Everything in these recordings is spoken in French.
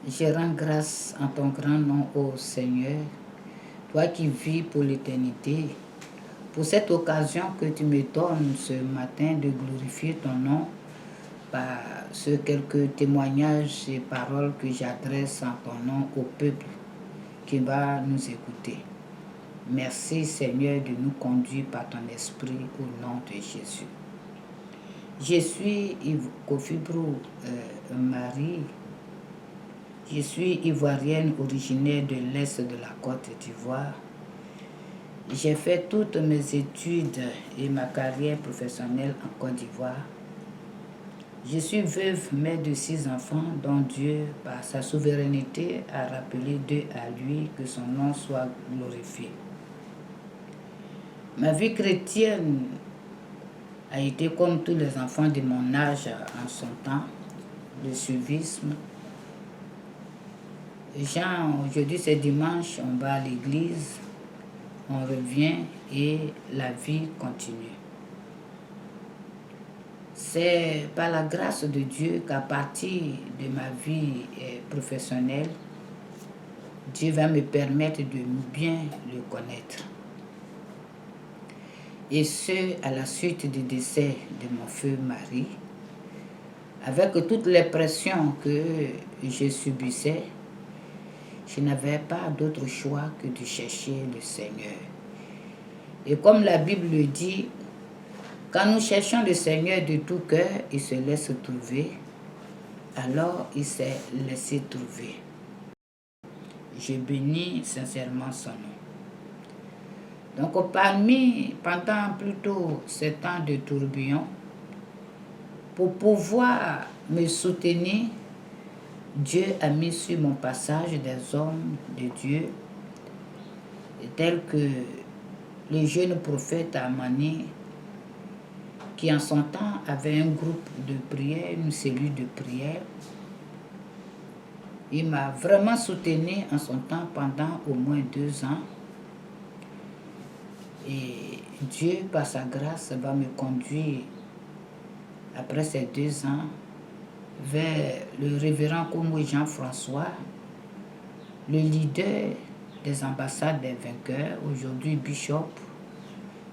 Je rends grâce en ton grand nom, ô Seigneur, toi qui vis pour l'éternité, pour cette occasion que tu me donnes ce matin de glorifier ton nom par ce quelques témoignages et paroles que j'adresse en ton nom au peuple qui va nous écouter. Merci Seigneur de nous conduire par ton esprit au nom de Jésus. Je suis Kofi Brou Marie. Je suis ivoirienne originaire de l'Est de la Côte d'Ivoire. J'ai fait toutes mes études et ma carrière professionnelle en Côte d'Ivoire. Je suis veuve, mère de 6 enfants dont Dieu, par sa souveraineté, a rappelé d'eux à lui, que son nom soit glorifié. Ma vie chrétienne a été comme tous les enfants de mon âge en son temps, le suivisme. Aujourd'hui c'est dimanche, on va à l'église, on revient et la vie continue. C'est par la grâce de Dieu qu'à partir de ma vie professionnelle, Dieu va me permettre de bien le connaître. Et ce, à la suite du décès de mon feu mari, avec toutes les pressions que je subissais, je n'avais pas d'autre choix que de chercher le Seigneur. Et comme la Bible le dit, quand nous cherchons le Seigneur de tout cœur, il se laisse trouver, alors il s'est laissé trouver. Je bénis sincèrement son nom. Donc pendant plutôt 7 ans de tourbillon, pour pouvoir me soutenir, Dieu a mis sur mon passage des hommes de Dieu, tels que le jeune prophète Amani, qui en son temps avait un groupe de prière, une cellule de prière. Il m'a vraiment soutenu en son temps pendant au moins 2 ans. Et Dieu, par sa grâce, va me conduire, après ces 2 ans, vers le révérend Komo Jean-François, le leader des ambassades des vainqueurs, aujourd'hui bishop,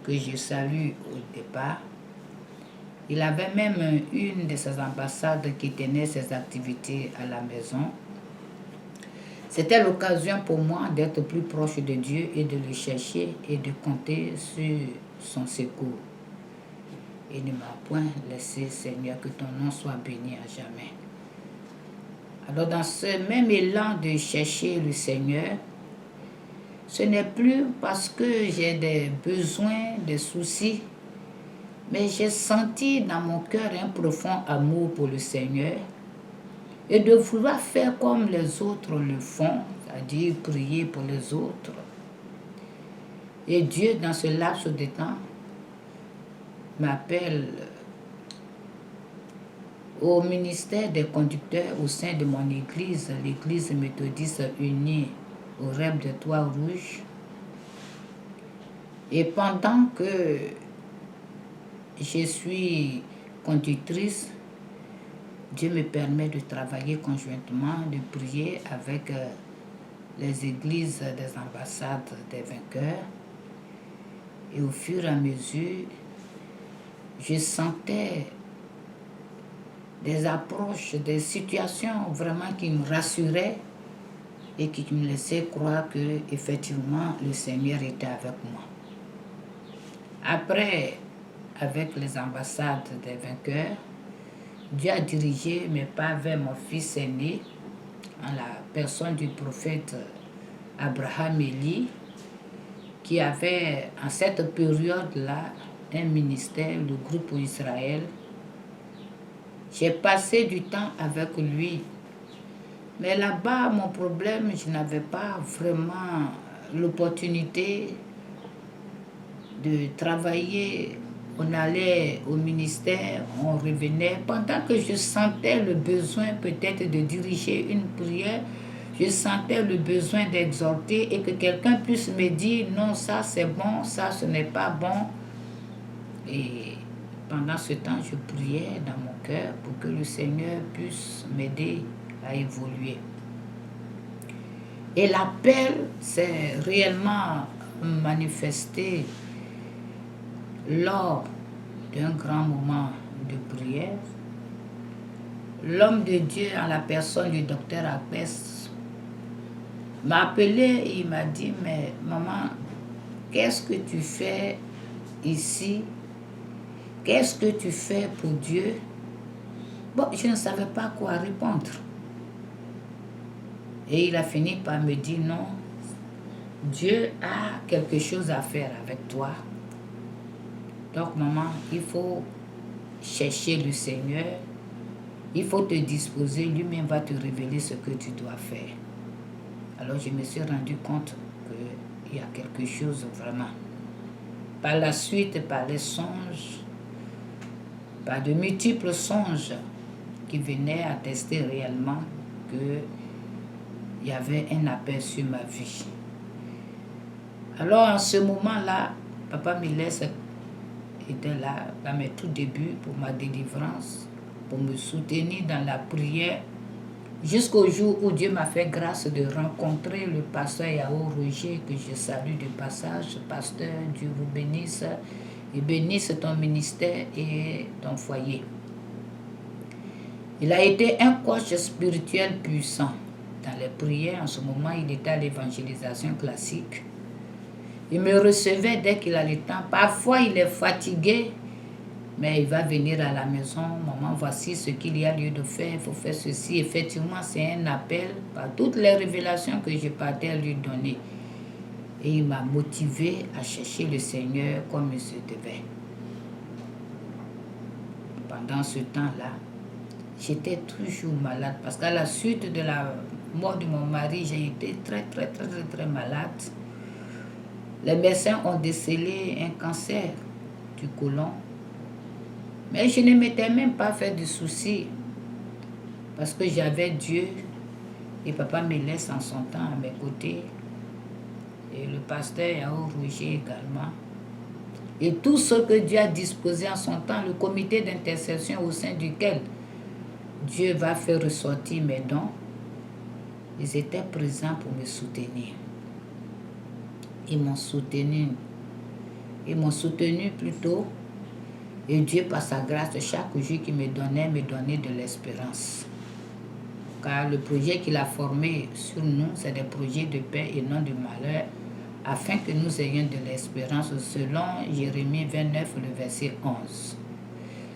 que je salue au départ. Il avait même une de ses ambassades qui tenait ses activités à la maison. C'était l'occasion pour moi d'être plus proche de Dieu et de le chercher et de compter sur son secours. Il ne m'a point laissé, Seigneur, que ton nom soit béni à jamais. Alors dans ce même élan de chercher le Seigneur, ce n'est plus parce que j'ai des besoins, des soucis, mais j'ai senti dans mon cœur un profond amour pour le Seigneur et de vouloir faire comme les autres le font, c'est-à-dire prier pour les autres. Et Dieu, dans ce laps de temps, m'appelle au ministère des conducteurs au sein de mon église, l'église méthodiste unie au REM de Trois-Rouges. Et pendant que je suis conductrice, Dieu me permet de travailler conjointement, de prier avec les églises des ambassades des vainqueurs. Et au fur et à mesure, je sentais des approches, des situations vraiment qui me rassuraient et qui me laissaient croire que effectivement le Seigneur était avec moi. Après, avec les ambassades des vainqueurs, Dieu a dirigé mes pas vers mon fils aîné, en la personne du prophète Abraham Eli, qui avait en cette période-là un ministère, le groupe pour Israël. J'ai passé du temps avec lui. Mais là-bas, mon problème, je n'avais pas vraiment l'opportunité de travailler. On allait au ministère, on revenait. Pendant que je sentais le besoin peut-être de diriger une prière, je sentais le besoin d'exhorter et que quelqu'un puisse me dire non, ça c'est bon, ça ce n'est pas bon. Et pendant ce temps, je priais dans mon cœur pour que le Seigneur puisse m'aider à évoluer. Et l'appel s'est réellement manifesté lors d'un grand moment de prière. L'homme de Dieu, en la personne du docteur Agbès, m'a appelé et il m'a dit, mais maman, qu'est-ce que tu fais ici? Qu'est-ce que tu fais pour Dieu? Bon, je ne savais pas quoi répondre. Et il a fini par me dire, non, Dieu a quelque chose à faire avec toi. Donc, maman, il faut chercher le Seigneur. Il faut te disposer. Lui-même va te révéler ce que tu dois faire. Alors, je me suis rendu compte qu'il y a quelque chose vraiment. Par la suite, par les songes, par de multiples songes qui venaient attester réellement qu'il y avait un appel sur ma vie. Alors, en ce moment-là, Papa Milès était là dans mes tout débuts pour ma délivrance, pour me soutenir dans la prière, jusqu'au jour où Dieu m'a fait grâce de rencontrer le pasteur Yao Roger, que je salue de passage. Pasteur, Dieu vous bénisse et bénisse ton ministère et ton foyer. Il a été un coach spirituel puissant. Dans les prières, en ce moment, il était à l'évangélisation classique. Il me recevait dès qu'il a le temps. Parfois, il est fatigué, mais il va venir à la maison. Maman, voici ce qu'il y a lieu de faire. Il faut faire ceci. Effectivement, c'est un appel par toutes les révélations que je partais à lui donner. Et il m'a motivé à chercher le Seigneur comme il se devait. Pendant ce temps-là, j'étais toujours malade. Parce qu'à la suite de la mort de mon mari, j'ai été très malade. Les médecins ont décelé un cancer du côlon. Mais je ne m'étais même pas fait de soucis. Parce que j'avais Dieu. Et papa me laisse en son temps à mes côtés. Et le pasteur Yao Roger également. Et tout ce que Dieu a disposé en son temps, le comité d'intercession au sein duquel Dieu va faire ressortir mes dons, ils étaient présents pour me soutenir. Ils m'ont soutenu. Ils m'ont soutenu plutôt. Et Dieu, par sa grâce, chaque jour qu'il me donnait de l'espérance. Car le projet qu'il a formé sur nous, c'est des projets de paix et non de malheur, afin que nous ayons de l'espérance, selon Jérémie 29, le verset 11.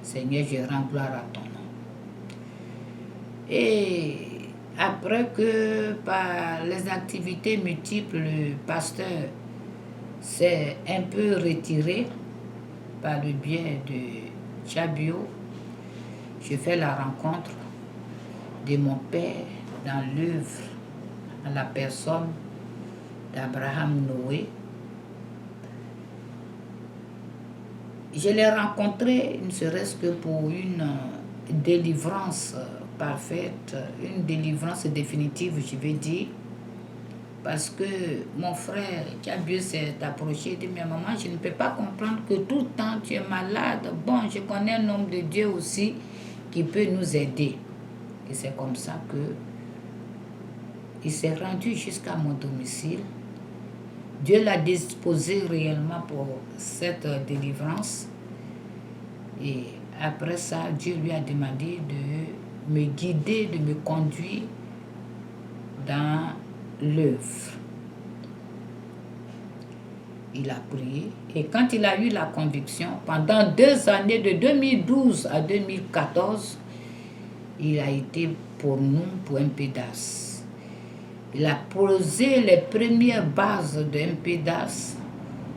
Seigneur, je rends gloire à ton nom. Et après que par les activités multiples, le pasteur s'est un peu retiré par le biais de Chabio, je fais la rencontre de mon père dans l'œuvre, à la personne d'Abraham Noé. Je l'ai rencontré, ne serait-ce que pour une délivrance parfaite, une délivrance définitive, je vais dire, parce que mon frère Chabio s'est approché et dit, mais maman, je ne peux pas comprendre que tout le temps tu es malade. Bon, je connais un homme de Dieu aussi qui peut nous aider. Et c'est comme ça que il s'est rendu jusqu'à mon domicile. Dieu l'a disposé réellement pour cette délivrance. Et après ça, Dieu lui a demandé de me guider, de me conduire dans l'œuvre. Il a prié. Et quand il a eu la conviction, pendant 2 années, de 2012 à 2014, il a été pour nous, pour MPDAS. Il a posé les premières bases de MPDAS,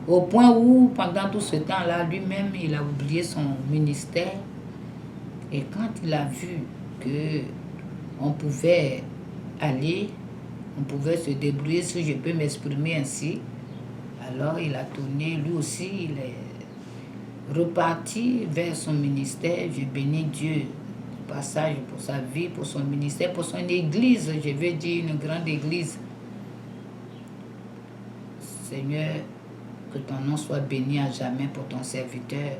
au point où, pendant tout ce temps-là, lui-même, il a oublié son ministère. Et quand il a vu qu'on pouvait aller, on pouvait se débrouiller, si je peux m'exprimer ainsi, alors il a tourné, lui aussi, il est reparti vers son ministère. Je bénis Dieu au passage pour sa vie, pour son ministère, pour son église, je veux dire une grande église. Seigneur, que ton nom soit béni à jamais pour ton serviteur,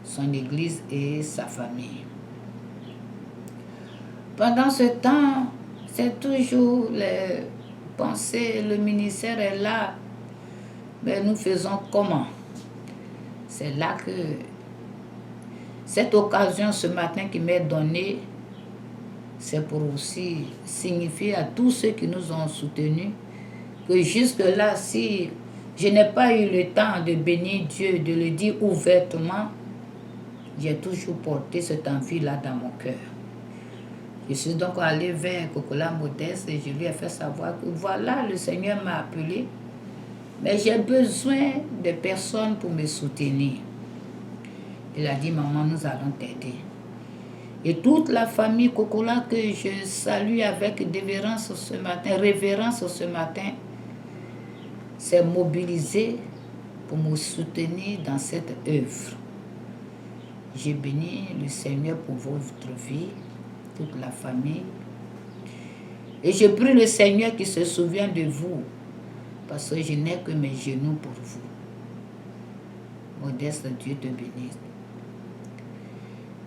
son église et sa famille. Pendant ce temps, c'est toujours les pensé, le ministère est là, mais nous faisons comment? C'est là que cette occasion ce matin qui m'est donnée, c'est pour aussi signifier à tous ceux qui nous ont soutenus que jusque-là, si je n'ai pas eu le temps de bénir Dieu, de le dire ouvertement, j'ai toujours porté cette envie-là dans mon cœur. Je suis donc allée vers Cocola Modeste et je lui ai fait savoir que voilà, le Seigneur m'a appelé, mais j'ai besoin de personnes pour me soutenir. Il a dit, maman, nous allons t'aider. Et toute la famille Cocola que je salue avec révérence ce matin, s'est mobilisée pour me soutenir dans cette œuvre. J'ai béni le Seigneur pour votre vie, toute la famille. Et je prie le Seigneur qui se souvient de vous, parce que je n'ai que mes genoux pour vous. Modeste, Dieu te bénisse.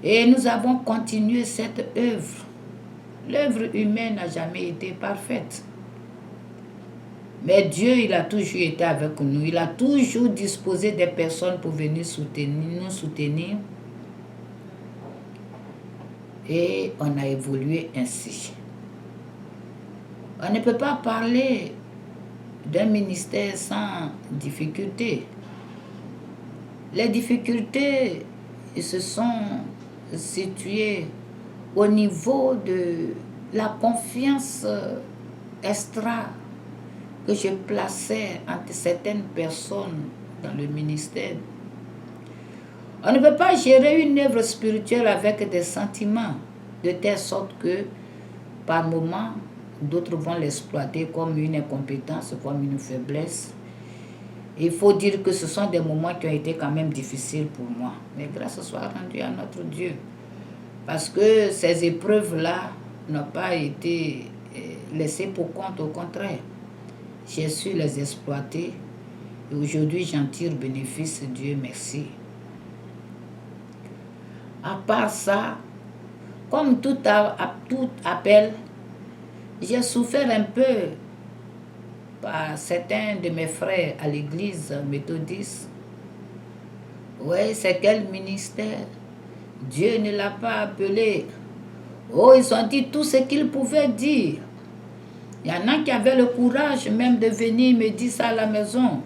Et nous avons continué cette œuvre. L'œuvre humaine n'a jamais été parfaite. Mais Dieu, il a toujours été avec nous. Il a toujours disposé des personnes pour venir nous soutenir. Et on a évolué ainsi. On ne peut pas parler d'un ministère sans difficulté. Les difficultés se sont situées au niveau de la confiance extra que je plaçais entre certaines personnes dans le ministère. On ne peut pas gérer une œuvre spirituelle avec des sentiments, de telle sorte que, par moments, d'autres vont l'exploiter comme une incompétence, comme une faiblesse. Il faut dire que ce sont des moments qui ont été quand même difficiles pour moi. Mais grâce soit rendue à notre Dieu. Parce que ces épreuves-là n'ont pas été laissées pour compte, au contraire. J'ai su les exploiter et aujourd'hui j'en tire bénéfice, Dieu merci. À part ça, comme tout appel, j'ai souffert un peu par certains de mes frères à l'église méthodiste. Oui, c'est quel ministère? Dieu ne l'a pas appelé. Oh, ils ont dit tout ce qu'ils pouvaient dire. Il y en a qui avaient le courage même de venir me dire ça à la maison.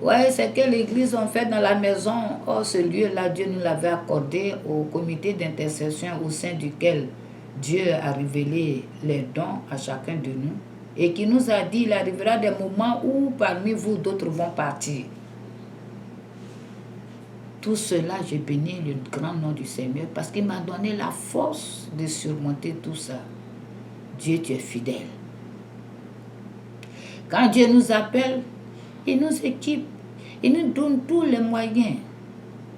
Ouais, c'est que l'église ont fait dans la maison. Oh, ce lieu-là, Dieu nous l'avait accordé au comité d'intercession au sein duquel Dieu a révélé les dons à chacun de nous et qui nous a dit il arrivera des moments où parmi vous d'autres vont partir. Tout cela, j'ai béni le grand nom du Seigneur parce qu'il m'a donné la force de surmonter tout ça. Dieu, tu es fidèle. Quand Dieu nous appelle, il nous équipe, il nous donne tous les moyens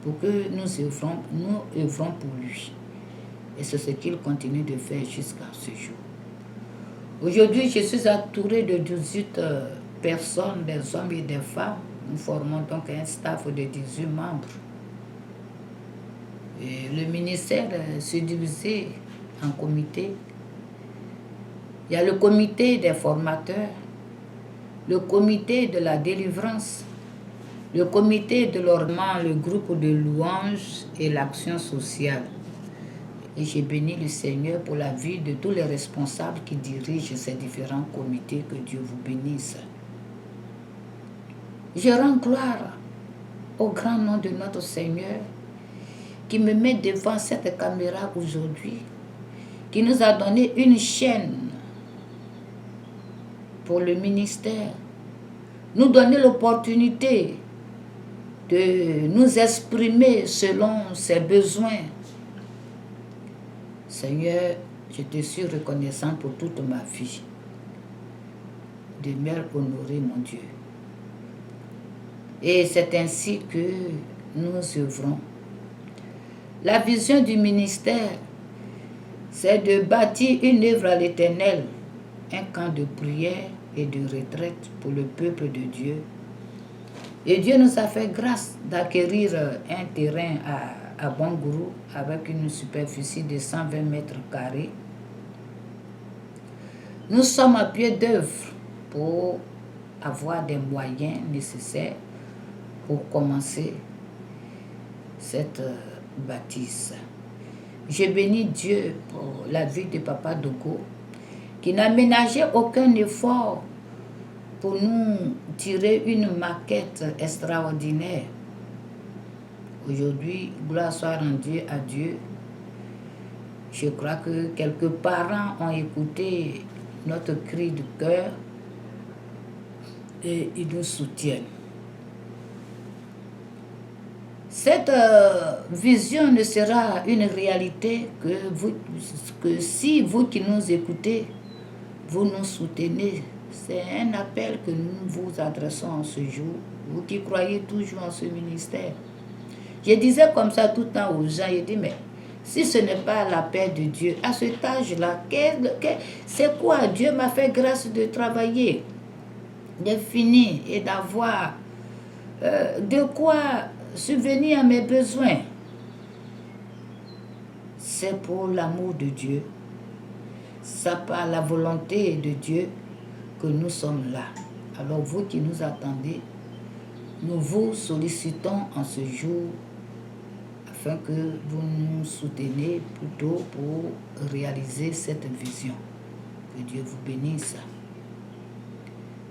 pour que nous œuvrons pour lui. Et c'est ce qu'il continue de faire jusqu'à ce jour. Aujourd'hui, je suis entouré de 18 personnes, des hommes et des femmes. Nous formons donc un staff de 18 membres. Et le ministère se divisé en comités. Il y a le comité des formateurs, le comité de la délivrance, le comité de l'ornement, le groupe de louanges et l'action sociale. Et j'ai béni le Seigneur pour la vie de tous les responsables qui dirigent ces différents comités. Que Dieu vous bénisse. Je rends gloire au grand nom de notre Seigneur qui me met devant cette caméra aujourd'hui, qui nous a donné une chaîne pour le ministère, nous donner l'opportunité de nous exprimer selon ses besoins. Seigneur, je te suis reconnaissant pour toute ma vie. Demeure honoré, mon Dieu. Et c'est ainsi que nous œuvrons. La vision du ministère, c'est de bâtir une œuvre à l'Éternel, un camp de prière et de retraite pour le peuple de Dieu. Et Dieu nous a fait grâce d'acquérir un terrain à Bangourou avec une superficie de 120 mètres carrés. Nous sommes à pied d'œuvre pour avoir des moyens nécessaires pour commencer cette bâtisse. Je bénis Dieu pour la vie de Papa Dogo, qui n'a ménagé aucun effort pour nous tirer une maquette extraordinaire. Aujourd'hui, gloire soit rendue à Dieu. Je crois que quelques parents ont écouté notre cri de cœur et ils nous soutiennent. Cette vision ne sera une réalité que si vous qui nous écoutez, vous nous soutenez. C'est un appel que nous vous adressons en ce jour, vous qui croyez toujours en ce ministère. Je disais comme ça tout le temps aux gens, je dis, mais si ce n'est pas la paix de Dieu, à cet âge-là, c'est quoi? Dieu m'a fait grâce de travailler, de finir et d'avoir de quoi subvenir à mes besoins. C'est pour l'amour de Dieu, c'est par la volonté de Dieu que nous sommes là. Alors vous qui nous attendez, nous vous sollicitons en ce jour afin que vous nous souteniez plutôt pour réaliser cette vision. Que Dieu vous bénisse.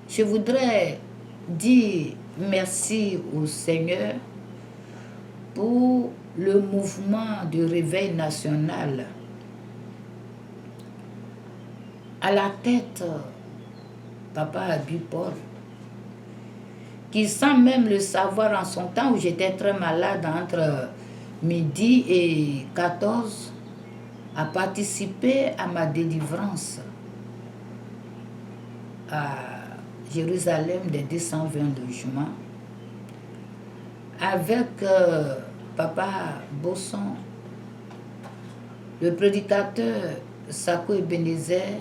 Je voudrais dire merci au Seigneur pour le mouvement de réveil national. À la tête, Papa Abi Paul, qui sans même le savoir en son temps où j'étais très malade entre midi et 14, a participé à ma délivrance à Jérusalem des 220 logements avec Papa Bosson, le prédicateur Sako Ebenezer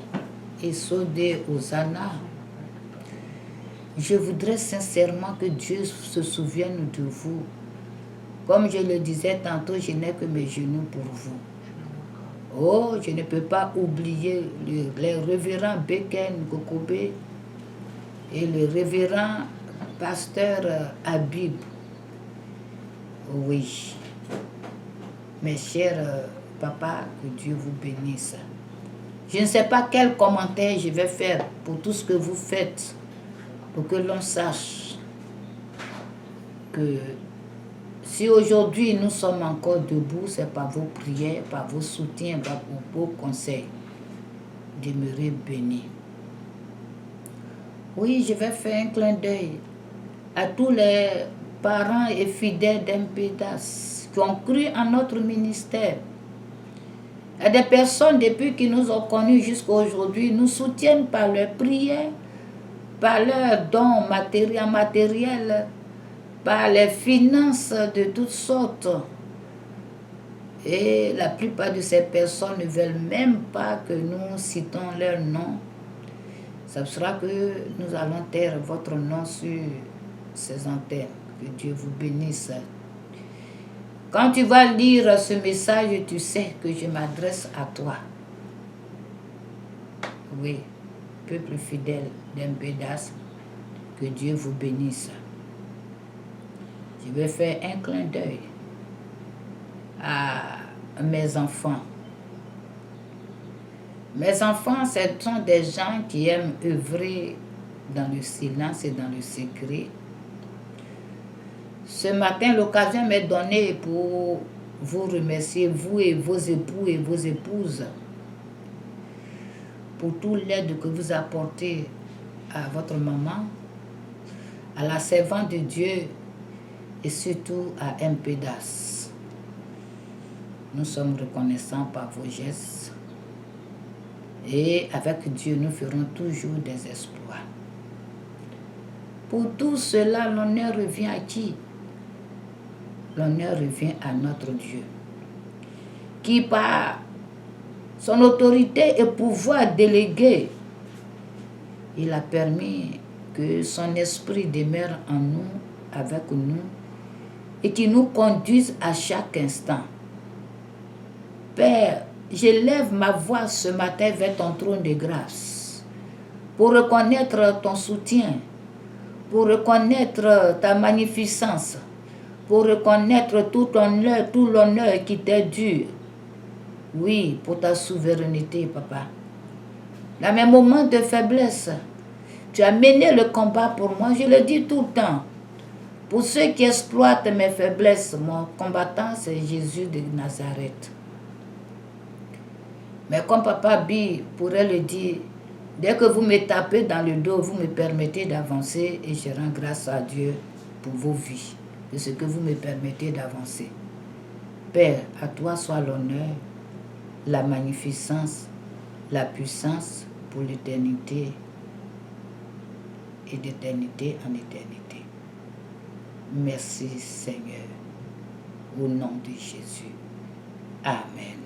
et Sodé Ozana. Je voudrais sincèrement que Dieu se souvienne de vous. Comme je le disais tantôt, je n'ai que mes genoux pour vous. Oh, je ne peux pas oublier les révérends Beken Gokobe et le révérend pasteur Habib. Oui, mes chers papas, que Dieu vous bénisse. Je ne sais pas quel commentaire je vais faire pour tout ce que vous faites, pour que l'on sache que si aujourd'hui nous sommes encore debout, c'est par vos prières, par vos soutiens, par vos conseils. Demeurez bénis. Oui, je vais faire un clin d'œil à tous les parents et fidèles d'Empédas qui ont cru en notre ministère. Il y a des personnes depuis qu'ils nous ont connus jusqu'à aujourd'hui, nous soutiennent par leurs prières, par leurs dons matériels, par les finances de toutes sortes. Et la plupart de ces personnes ne veulent même pas que nous citons leur nom. Ça sera que nous allons taire votre nom sur ces antennes. Que Dieu vous bénisse. Quand tu vas lire ce message, tu sais que je m'adresse à toi. Oui, peuple fidèle d'Empédas, que Dieu vous bénisse. Je vais faire un clin d'œil à mes enfants. Mes enfants, ce sont des gens qui aiment œuvrer dans le silence et dans le secret. Ce matin, l'occasion m'est donnée pour vous remercier, vous et vos époux et vos épouses, pour tout l'aide que vous apportez à votre maman, à la servante de Dieu et surtout à Empédas. Nous sommes reconnaissants par vos gestes et avec Dieu, nous ferons toujours des exploits. Pour tout cela, l'honneur revient à qui? L'honneur revient à notre Dieu, qui par son autorité et pouvoir délégué, il a permis que son esprit demeure en nous, avec nous, et qui nous conduise à chaque instant. Père, j'élève ma voix ce matin vers ton trône de grâce. pour reconnaître ton soutien, pour reconnaître ta magnificence, pour reconnaître tout l'honneur qui t'est dû. Oui, pour ta souveraineté, papa. Dans mes moments de faiblesse, tu as mené le combat pour moi, je le dis tout le temps. Pour ceux qui exploitent mes faiblesses, mon combattant, c'est Jésus de Nazareth. Mais comme Papa Bi pourrait le dire, dès que vous me tapez dans le dos, vous me permettez d'avancer et je rends grâce à Dieu pour vos vies, de ce que vous me permettez d'avancer. Père, à toi soit l'honneur, la magnificence, la puissance pour l'éternité et d'éternité en éternité. Merci Seigneur, au nom de Jésus. Amen.